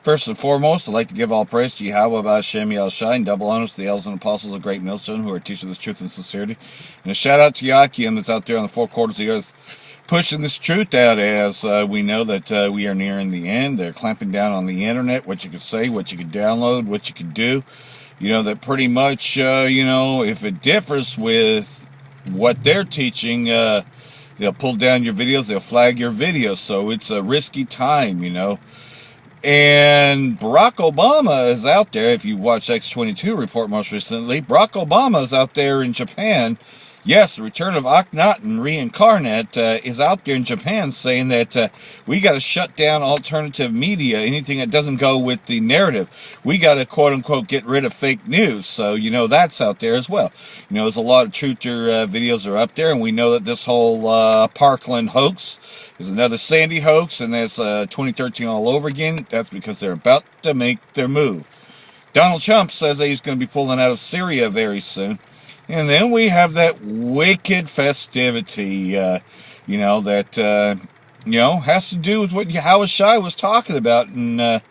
First and foremost, I'd like to give all praise to Yahweh B'Hashem Yahushai, and double honors to the elders and apostles of Great Millstone who are teaching this truth and sincerity. And a shout out to Yakim that's out there on the four quarters of the earth pushing this truth out, as we know that we are nearing the end. They're clamping down on the internet, what you could say, what you could download, what you could do. You know, that pretty much, if it differs with what they're teaching, they'll pull down your videos, they'll flag your videos. So it's a risky time, And Barack Obama is out there. If you watched X22 report most recently, Barack Obama is out there in Japan. Yes, the return of Akhenaten reincarnate is out there in Japan saying that we got to shut down alternative media, anything that doesn't go with the narrative. We got to, quote-unquote, get rid of fake news. So, that's out there as well. There's a lot of truther videos are up there, and we know that this whole Parkland hoax is another Sandy hoax, and that's 2013 all over again. That's because they're about to make their move. Donald Trump says that he's going to be pulling out of Syria very soon. And then we have that wicked festivity, that, has to do with what Yahushai was talking about. And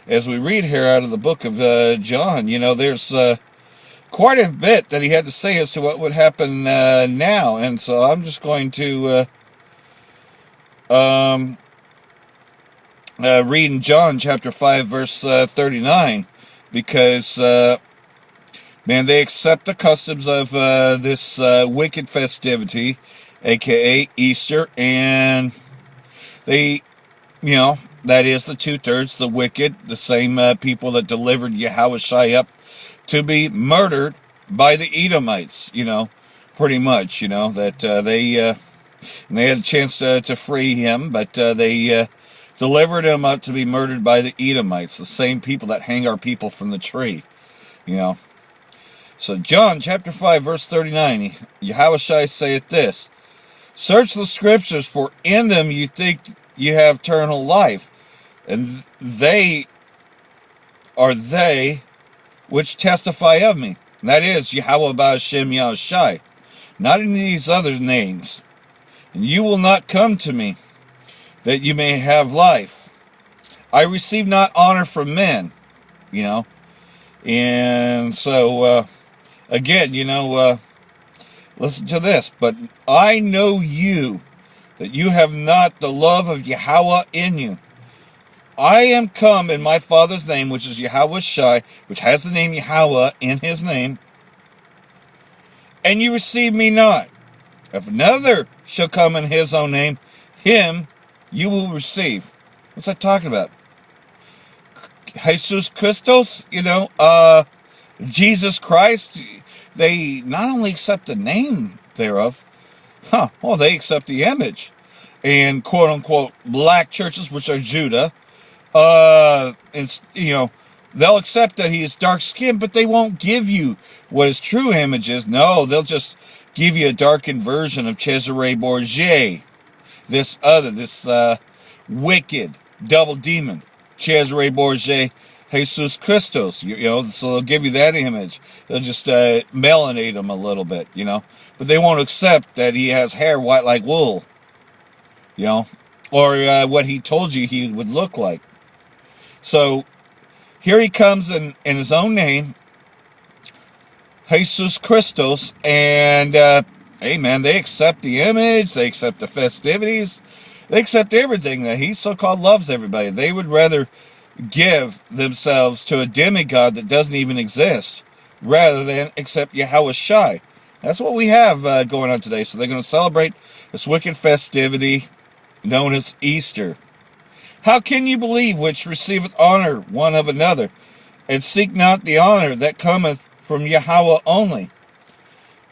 as we read here out of the book of John, there's quite a bit that he had to say as to what would happen now. And so I'm just going to read in John chapter 5, verse 39, because... man, they accept the customs of this wicked festivity, a.k.a. Easter, and they, that is the two-thirds, the wicked, the same people that delivered Yahushai up to be murdered by the Edomites, pretty much, that they had a chance to free him, but they delivered him up to be murdered by the Edomites, the same people that hang our people from the tree, So John chapter 5 verse 39, Yahushai saith this, search the scriptures, for in them you think you have eternal life, and they are they which testify of me. And that is Yahweh B'Hashem Yahushai, not in these other names. And you will not come to me, that you may have life. I receive not honor from men, And so, again, listen to this. But I know you, that you have not the love of Yahweh in you. I am come in my Father's name, which is Yahushai, which has the name Yahweh in his name, and you receive me not. If another shall come in his own name, him you will receive. What's that talking about? Jesus Christos, Jesus Christ. They not only accept the name thereof, they accept the image. And quote-unquote black churches, which are Judah, they'll accept that he is dark-skinned, but they won't give you what his true image is. No, they'll just give you a darkened version of Caesere Borgea, this wicked double demon, Caesere Borgea, Jesus Christos, so they'll give you that image. They'll just melanate him a little bit, but they won't accept that he has hair white like wool, or what he told you he would look like. So here he comes in his own name, Jesus Christos, and amen, they accept the image, they accept the festivities, they accept everything that he so-called loves everybody. They would rather give themselves to a demigod that doesn't even exist, rather than accept Yahushai. That's what we have going on today. So they're going to celebrate this wicked festivity known as Easter. How can you believe which receiveth honor one of another, and seek not the honor that cometh from Yahweh only?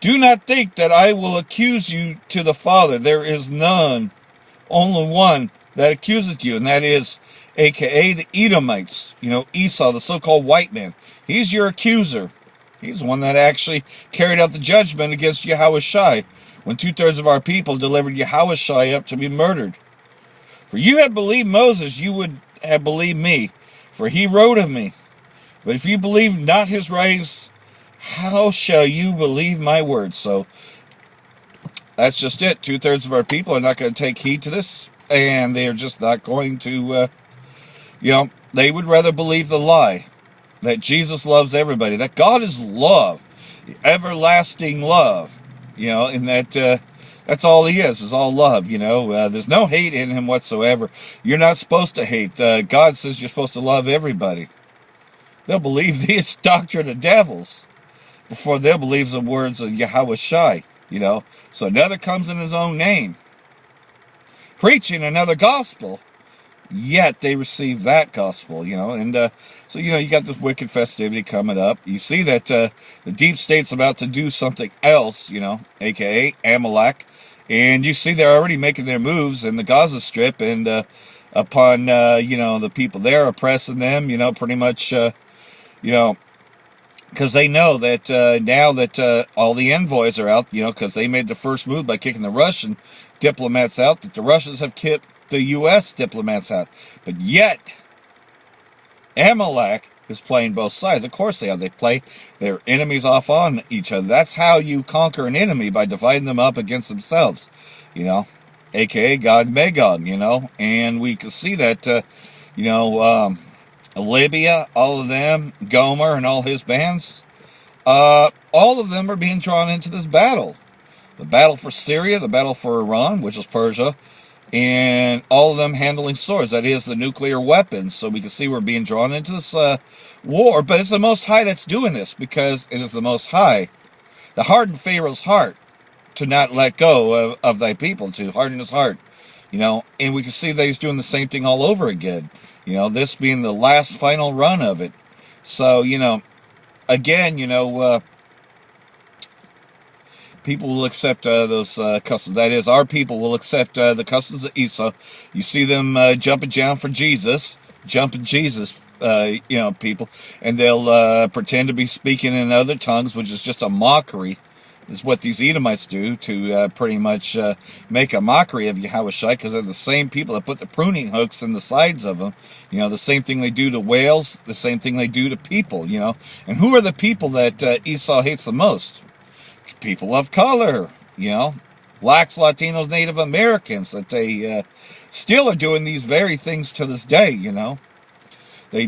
Do not think that I will accuse you to the Father. There is none, only one that accuseth you, and that is a.k.a. the Edomites, Esau, the so-called white man. He's your accuser. He's the one that actually carried out the judgment against Yahushai, when two-thirds of our people delivered Yahushai up to be murdered. For you have believed Moses, you would have believed me, for he wrote of me. But if you believe not his writings, how shall you believe my words? So that's just it. Two-thirds of our people are not going to take heed to this, and they're just not going to They would rather believe the lie that Jesus loves everybody, that God is love, everlasting love, and that that's all he is all love, There's no hate in him whatsoever. You're not supposed to hate. God says you're supposed to love everybody. They'll believe this doctrine of devils before they'll believe the words of Yahweh Shai, So another comes in his own name, preaching another gospel, yet they receive that gospel, and so you got this wicked festivity coming up. You see that the deep state's about to do something else, aka Amalek, and you see they're already making their moves in the Gaza Strip, and upon the people there oppressing them, pretty much because they know that now that all the envoys are out, because they made the first move by kicking the Russian diplomats out, that the Russians have kicked the U.S. diplomats out. But yet, Amalek is playing both sides. Of course they are. They play their enemies off on each other. That's how you conquer an enemy, by dividing them up against themselves, a.k.a. God Magog, And we can see that, Libya, all of them, Gomer and all his bands, all of them are being drawn into this battle. The battle for Syria, the battle for Iran, which is Persia, and all of them handling swords, that is, the nuclear weapons. So we can see we're being drawn into this war, but it's the Most High that's doing this, because it is the Most High that hardened Pharaoh's heart to not let go of thy people, to harden his heart, and we can see that he's doing the same thing all over again, this being the last final run of it. So, again, people will accept those customs. That is, our people will accept the customs of Esau. You see them jumping down for Jesus, people, and they'll pretend to be speaking in other tongues, which is just a mockery, is what these Edomites do, to pretty much make a mockery of Yahweh Shai, because they're the same people that put the pruning hooks in the sides of them. The same thing they do to whales, the same thing they do to people, And who are the people that Esau hates the most? People of color, blacks, Latinos, Native Americans, that they still are doing these very things to this day, They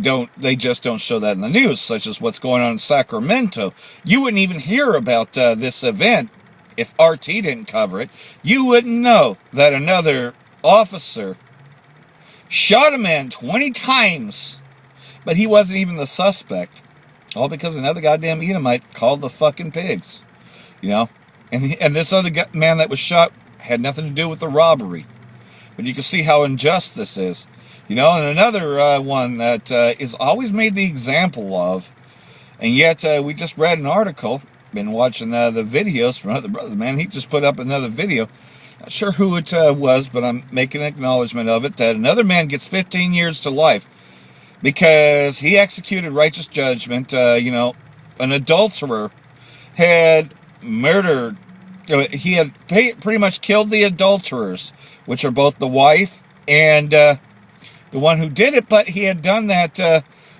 just don't show that in the news, such as what's going on in Sacramento. You wouldn't even hear about this event if RT didn't cover it. You wouldn't know that another officer shot a man 20 times, but he wasn't even the suspect. All because another goddamn Edomite called the fucking pigs. And this other man that was shot had nothing to do with the robbery. But you can see how unjust this is. And another one that is always made the example of, and yet we just read an article, been watching the videos from another brother, man. He just put up another video. Not sure who it was, but I'm making an acknowledgement of it, that another man gets 15 years to life because he executed righteous judgment. An adulterer had murdered, he had pretty much killed the adulterers, which are both the wife and the one who did it, but he had done that,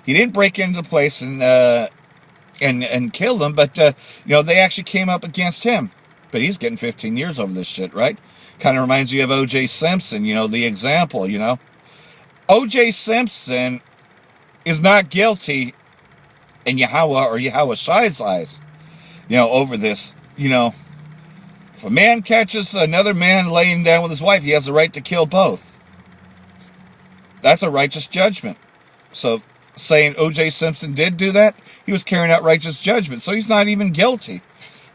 he didn't break into the place and kill them, but, they actually came up against him. But he's getting 15 years over this shit, right? Kind of reminds you of O.J. Simpson, the example, O.J. Simpson is not guilty in Yahweh or Yahweh Shai's eyes, over this, If a man catches another man laying down with his wife, he has the right to kill both. That's a righteous judgment. So saying O.J. Simpson did do that, he was carrying out righteous judgment. So he's not even guilty.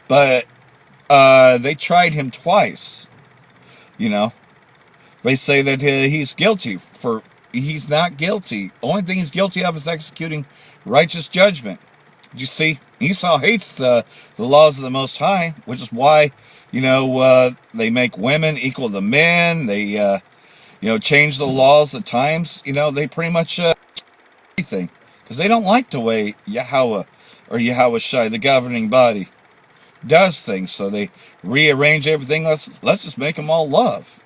But they tried him twice. They say that he's guilty. He's not guilty. Only thing he's guilty of is executing righteous judgment. You see, Esau hates the laws of the Most High, which is why, they make women equal to men. They, change the laws at times. They pretty much everything, because they don't like the way Yahweh or Yahweh Shai, the governing body, does things. So they rearrange everything. Let's just make them all love.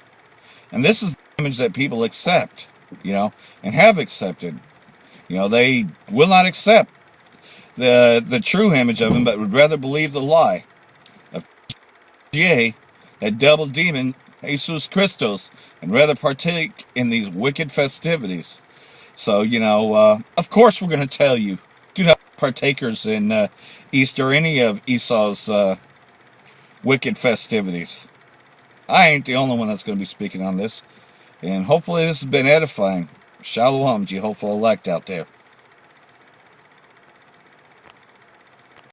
And this is the image that people accept, and have accepted. They will not accept the true image of him, but would rather believe the lie of that double demon, Jesus Christos, and rather partake in these wicked festivities. So, of course we're going to tell you, do not be partakers in Easter, any of Esau's wicked festivities. I ain't the only one that's going to be speaking on this. And hopefully this has been edifying. Shalom, Jehovah elect out there.